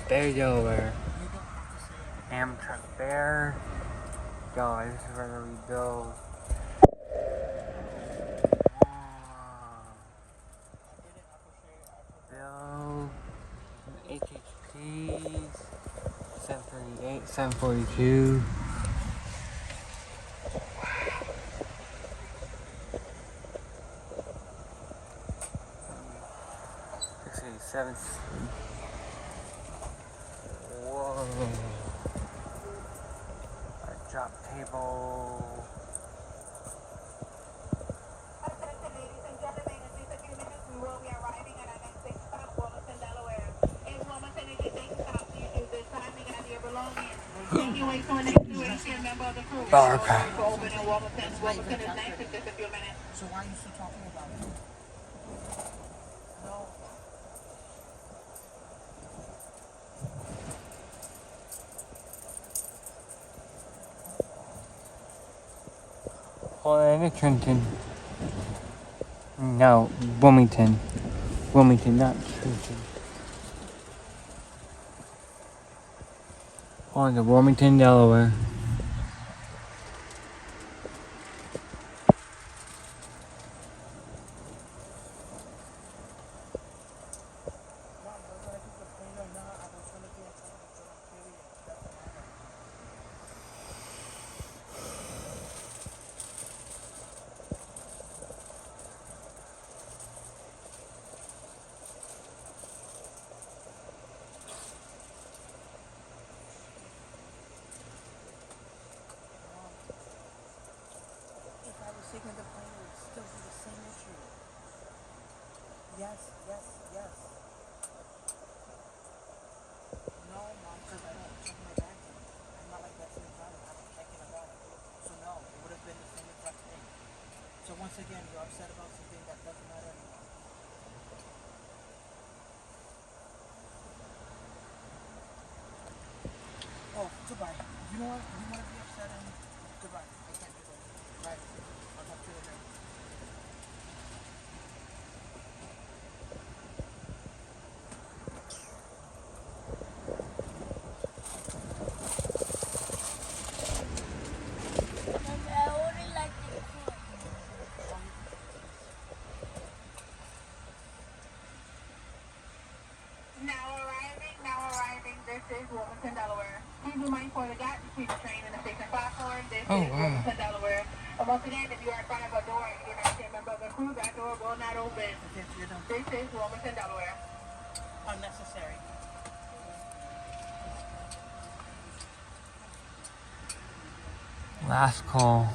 Bear, Delaware. Amtrak Bear. Y'all, this is where we go. Bill, HHPs, 738, 742. 687. Whoa. A drop table. Ladies and gentlemen, in just a few minutes we will be arriving at our next station stop, Wilmington, Delaware. In Wilmington, if you take a stop, you use this time to gather your belongings. Thank you, wait for an next member of the crew. Bar Doors will open in Wilmington. Wilmington is next in just a few minutes. So why are you still talking about it? No. Well, Trenton. No, Wilmington. Wilmington, not Trenton. On to Wilmington, Delaware. Taking the plane would still be the same issue. Yes. No, Mom, because I don't check my bag. I'm not like that same time. I don't check in a bag. So no, it would have been the same exact thing. So once again, you're upset about something that doesn't matter anymore. Oh, goodbye. You know what? You want to be upset and goodbye. I can't do that. Right. I'll talk to you later. Now arriving, this is Wilmington, Delaware. Please be mindful of the gap between the train and the station platform. This is Wilmington, Delaware. And once again, if you are in front of a door and you're not a member of the crew, that door will not open. Okay, so you're done. This is Wilmington, Delaware. Unnecessary. Last call.